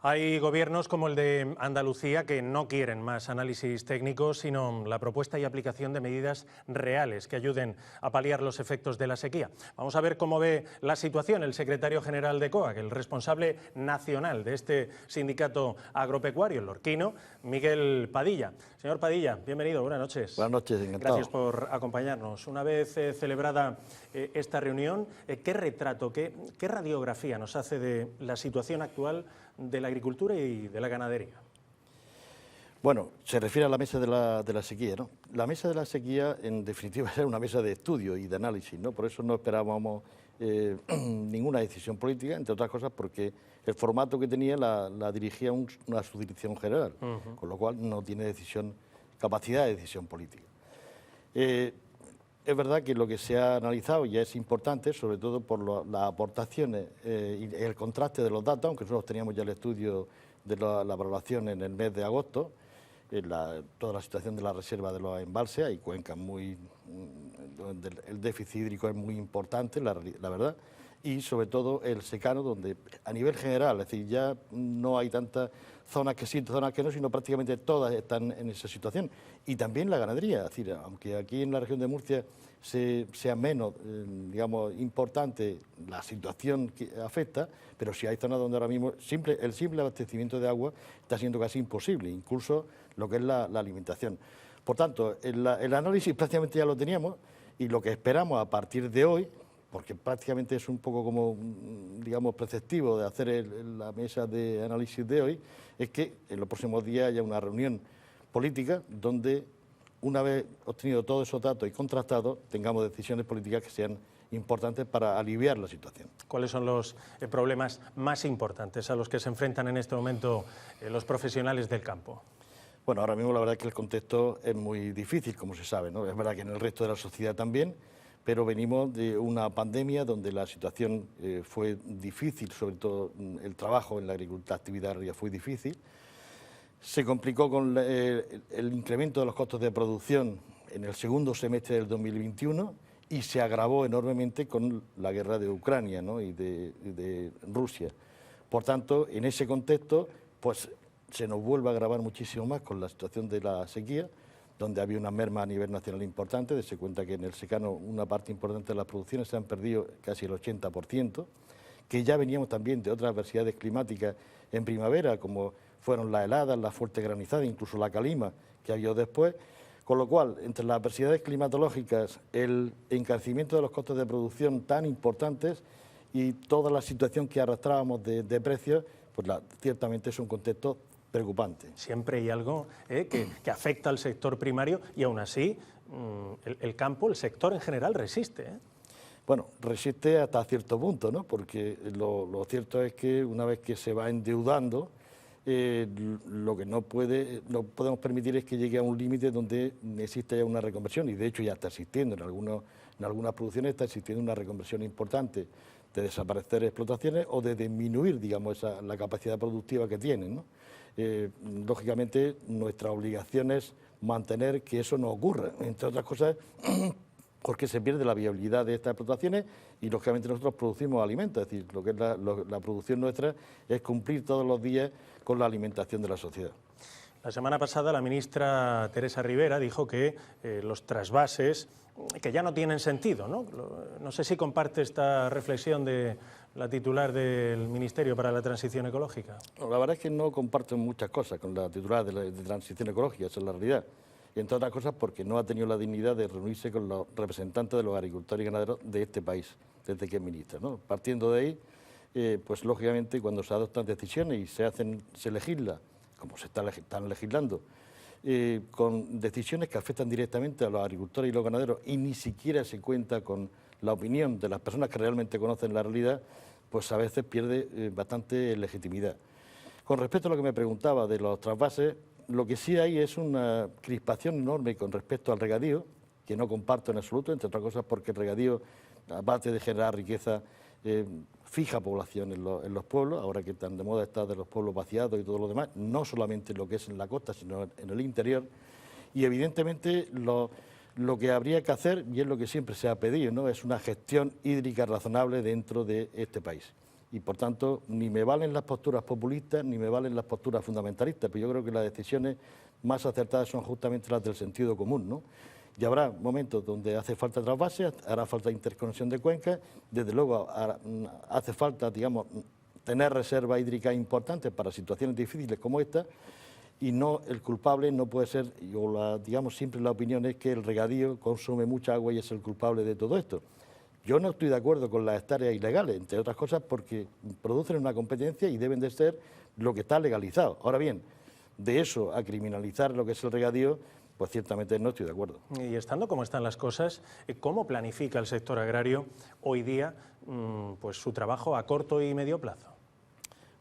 Hay gobiernos como el de Andalucía que no quieren más análisis técnicos, sino la propuesta y aplicación de medidas reales que ayuden a paliar los efectos de la sequía. Vamos a ver cómo ve la situación el secretario general de COAG, el responsable nacional de este sindicato agropecuario, el lorquino, Miguel Padilla. Señor Padilla, bienvenido, buenas noches. Buenas noches, encantado. Gracias por acompañarnos. Una vez celebrada esta reunión, ¿qué retrato, qué radiografía nos hace de la situación actual de la agricultura y de la ganadería? Bueno, se refiere a la mesa de la sequía, ¿no? La mesa de la sequía, en definitiva, era una mesa de estudio y de análisis, ¿no? Por eso no esperábamos ninguna decisión política, entre otras cosas porque el formato que tenía la dirigía una subdirección general, con lo cual no tiene capacidad de decisión política. Es verdad que lo que se ha analizado ya es importante, sobre todo por las aportaciones y el contraste de los datos, aunque nosotros teníamos ya el estudio de la valoración en el mes de agosto, toda la situación de la reserva de los embalses, hay cuencas donde el déficit hídrico es muy importante, la verdad, y sobre todo el secano, donde a nivel general, es decir, ya no hay tantas zonas que sí, zonas que no, sino prácticamente todas están en esa situación. Y también la ganadería, es decir, aunque aquí en la región de Murcia sea menos, digamos, importante la situación que afecta, pero sí hay zonas donde ahora mismo el simple abastecimiento de agua está siendo casi imposible, incluso lo que es la alimentación. Por tanto, el análisis prácticamente ya lo teníamos y lo que esperamos a partir de hoy, porque prácticamente es un poco como, digamos, preceptivo de hacer la mesa de análisis de hoy, es que en los próximos días haya una reunión política donde, una vez obtenido todos esos datos y contrastados, tengamos decisiones políticas que sean importantes para aliviar la situación. ¿Cuáles son los problemas más importantes a los que se enfrentan en este momento los profesionales del campo? Bueno, ahora mismo la verdad es que el contexto es muy difícil, como se sabe, ¿no? Es verdad que en el resto de la sociedad también, pero venimos de una pandemia donde la situación fue difícil, sobre todo el trabajo en la agricultura, la actividad agraria fue difícil. Se complicó con el incremento de los costos de producción en el segundo semestre del 2021 y se agravó enormemente con la guerra de Ucrania, ¿no? y de Rusia. Por tanto, en ese contexto, pues se nos vuelve a agravar muchísimo más con la situación de la sequía, donde había una merma a nivel nacional importante. Dese cuenta que en el secano una parte importante de las producciones se han perdido casi el 80%, que ya veníamos también de otras adversidades climáticas en primavera, como fueron las heladas, las fuertes granizadas, incluso la calima que ha habido después, con lo cual, entre las adversidades climatológicas, el encarecimiento de los costos de producción tan importantes y toda la situación que arrastrábamos de precios, pues ciertamente es un contexto preocupante. Siempre hay algo que afecta al sector primario y aún así el campo, el sector en general resiste. Bueno, resiste hasta cierto punto, ¿no? Porque lo cierto es que una vez que se va endeudando, lo que no podemos permitir es que llegue a un límite donde existe ya una reconversión, y de hecho ya está existiendo, en algunas producciones está existiendo una reconversión importante de desaparecer explotaciones o de disminuir, digamos, la capacidad productiva que tienen, ¿no? Lógicamente, nuestra obligación es mantener que eso no ocurra, entre otras cosas, porque se pierde la viabilidad de estas explotaciones y, lógicamente, nosotros producimos alimentos, es decir, lo que es la producción nuestra es cumplir todos los días con la alimentación de la sociedad. La semana pasada la ministra Teresa Rivera dijo que los trasvases que ya no tienen sentido, ¿no? No sé si comparte esta reflexión de la titular del Ministerio para la Transición Ecológica. No, la verdad es que no comparto muchas cosas con la titular de Transición Ecológica, esa es la realidad. Y entre otras cosas porque no ha tenido la dignidad de reunirse con los representantes de los agricultores y ganaderos de este país, desde que es ministra, ¿no? Partiendo de ahí, pues lógicamente cuando se adoptan decisiones y se legisla, como se están legislando, con decisiones que afectan directamente a los agricultores y los ganaderos y ni siquiera se cuenta con la opinión de las personas que realmente conocen la realidad, pues a veces pierde bastante legitimidad. Con respecto a lo que me preguntaba de los trasvases, lo que sí hay es una crispación enorme con respecto al regadío, que no comparto en absoluto, entre otras cosas porque el regadío, aparte de generar riqueza, fija población en los pueblos, ahora que tan de moda está de los pueblos vaciados y todo lo demás, no solamente lo que es en la costa, sino en el interior. Y evidentemente lo que habría que hacer, y es lo que siempre se ha pedido, ¿no?, es una gestión hídrica razonable dentro de este país. Y por tanto, ni me valen las posturas populistas, ni me valen las posturas fundamentalistas, pero yo creo que las decisiones más acertadas son justamente las del sentido común, ¿no? Y habrá momentos donde hace falta trasvase, hará falta interconexión de cuencas, desde luego hace falta, digamos, tener reservas hídricas importantes para situaciones difíciles como esta, y no, el culpable no puede ser, digamos, siempre la opinión es que el regadío consume mucha agua y es el culpable de todo esto. Yo no estoy de acuerdo con las hectáreas ilegales, entre otras cosas porque producen una competencia y deben de ser lo que está legalizado. Ahora bien, de eso a criminalizar lo que es el regadío, pues ciertamente no estoy de acuerdo. Y estando como están las cosas, ¿cómo planifica el sector agrario hoy día pues su trabajo a corto y medio plazo?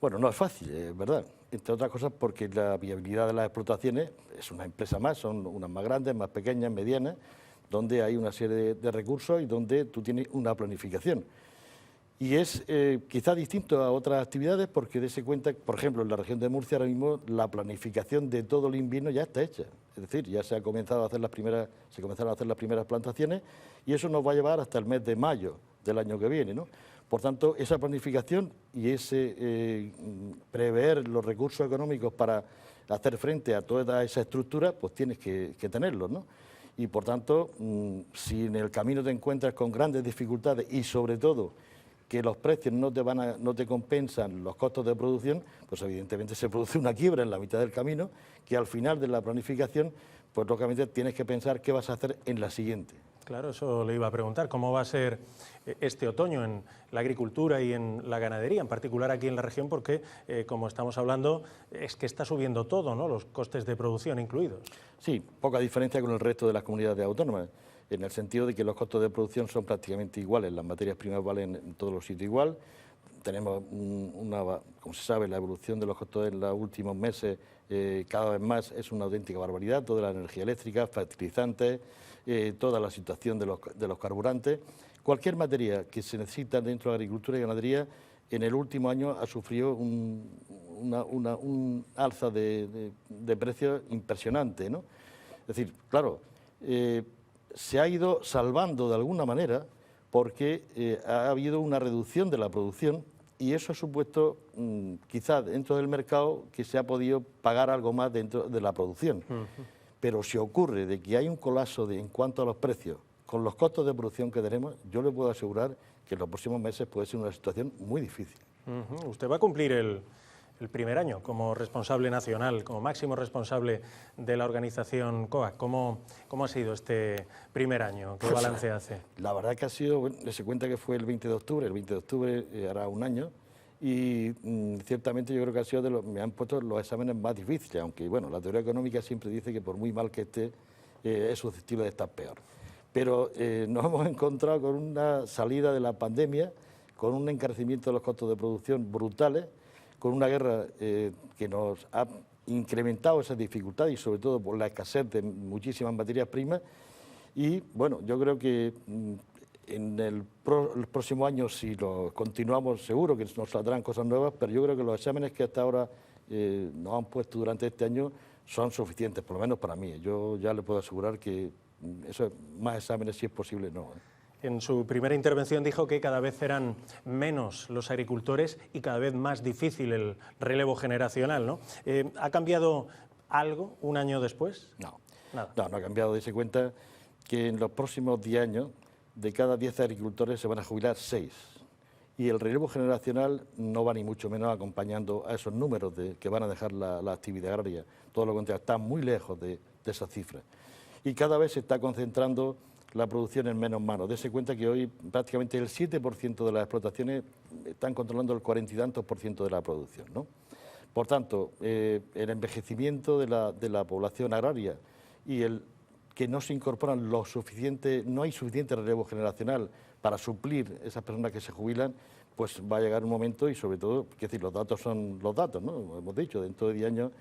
Bueno, no es fácil, es verdad. Entre otras cosas porque la viabilidad de las explotaciones es una empresa más, son unas más grandes, más pequeñas, medianas, donde hay una serie de recursos y donde tú tienes una planificación. Y es quizá distinto a otras actividades porque dése cuenta, por ejemplo, en la región de Murcia ahora mismo la planificación de todo el invierno ya está hecha. Es decir, ya se comenzaron a hacer las primeras plantaciones y eso nos va a llevar hasta el mes de mayo del año que viene, ¿no? Por tanto, esa planificación y ese prever los recursos económicos para hacer frente a toda esa estructura, pues tienes que tenerlos, ¿no? Y por tanto, si en el camino te encuentras con grandes dificultades y sobre todo que los precios no te compensan los costos de producción, pues evidentemente se produce una quiebra en la mitad del camino que al final de la planificación, pues lógicamente tienes que pensar qué vas a hacer en la siguiente. Claro, eso le iba a preguntar, ¿cómo va a ser este otoño en la agricultura y en la ganadería, en particular aquí en la región? Porque, como estamos hablando, es que está subiendo todo, ¿no?, los costes de producción incluidos. Sí, poca diferencia con el resto de las comunidades autónomas, en el sentido de que los costos de producción son prácticamente iguales, las materias primas valen en todos los sitios igual. Tenemos como se sabe, la evolución de los costos en los últimos meses cada vez más es una auténtica barbaridad, toda la energía eléctrica, fertilizantes, toda la situación de los carburantes. Cualquier materia que se necesita dentro de la agricultura y ganadería en el último año ha sufrido un alza de precios impresionante, ¿no? Es decir, claro, se ha ido salvando de alguna manera porque ha habido una reducción de la producción y eso ha supuesto, quizás dentro del mercado, que se ha podido pagar algo más dentro de la producción. Pero si ocurre de que hay un colapso en cuanto a los precios, con los costos de producción que tenemos, yo le puedo asegurar que en los próximos meses puede ser una situación muy difícil. Usted va a cumplir el primer año como responsable nacional, como máximo responsable de la organización COAG. ¿Cómo ha sido este primer año? ¿Qué balance hace? La verdad que ha sido, bueno, se cuenta que fue el 20 de octubre, el 20 de octubre hará un año, y ciertamente yo creo que ha sido me han puesto los exámenes más difíciles, aunque bueno, la teoría económica siempre dice que por muy mal que esté, es susceptible de estar peor. Pero nos hemos encontrado con una salida de la pandemia, con un encarecimiento de los costos de producción brutales, con una guerra que nos ha incrementado esas dificultades y sobre todo por la escasez de muchísimas materias primas. Y bueno, yo creo que en el próximo año, si lo continuamos, seguro que nos saldrán cosas nuevas, pero yo creo que los exámenes que hasta ahora nos han puesto durante este año son suficientes, por lo menos para mí. Yo ya le puedo asegurar que eso, más exámenes, si es posible, no. En su primera intervención dijo que cada vez eran menos los agricultores y cada vez más difícil el relevo generacional, ¿no? ¿Ha cambiado algo un año después? No, nada. No ha cambiado. Dese cuenta que en los próximos 10 años, de cada 10 agricultores se van a jubilar 6. Y el relevo generacional no va ni mucho menos acompañando a esos números que van a dejar la actividad agraria. Todo lo contrario, está muy lejos de esas cifras. Y cada vez se está concentrando la producción en menos manos. Dese cuenta que hoy prácticamente el 7% de las explotaciones están controlando el 40 y tantos % de la producción, ¿no? Por tanto, el envejecimiento de la población agraria y el que no se incorporan no hay suficiente relevo generacional para suplir esas personas que se jubilan, pues va a llegar un momento y sobre todo, es decir, los datos son los datos, ¿no? Hemos dicho, dentro de 10 años,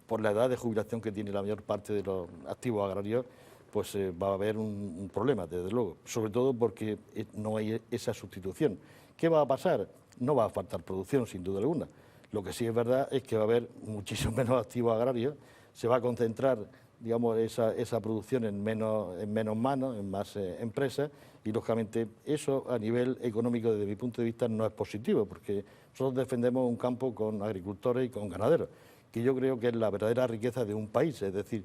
por la edad de jubilación que tiene la mayor parte de los activos agrarios, pues va a haber un problema, desde luego, sobre todo porque no hay esa sustitución. ¿Qué va a pasar? No va a faltar producción, sin duda alguna. Lo que sí es verdad es que va a haber muchísimo menos activos agrarios, se va a concentrar digamos, esa producción en menos manos, en más empresas, y lógicamente eso a nivel económico desde mi punto de vista no es positivo, porque nosotros defendemos un campo con agricultores y con ganaderos, que yo creo que es la verdadera riqueza de un país, es decir,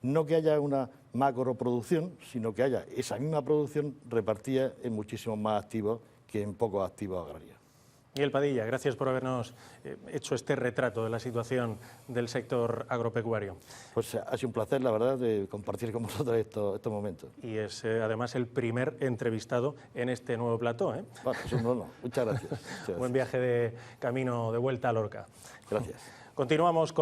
no que haya una macroproducción, sino que haya esa misma producción repartida en muchísimos más activos que en pocos activos agrarios. Miguel Padilla, gracias por habernos hecho este retrato de la situación del sector agropecuario. Pues ha sido un placer, la verdad, de compartir con vosotros estos momentos. Y es además el primer entrevistado en este nuevo plató. Bueno, es un honor. Muchas gracias. Muchas gracias. Buen viaje de camino de vuelta a Lorca. Gracias. Continuamos con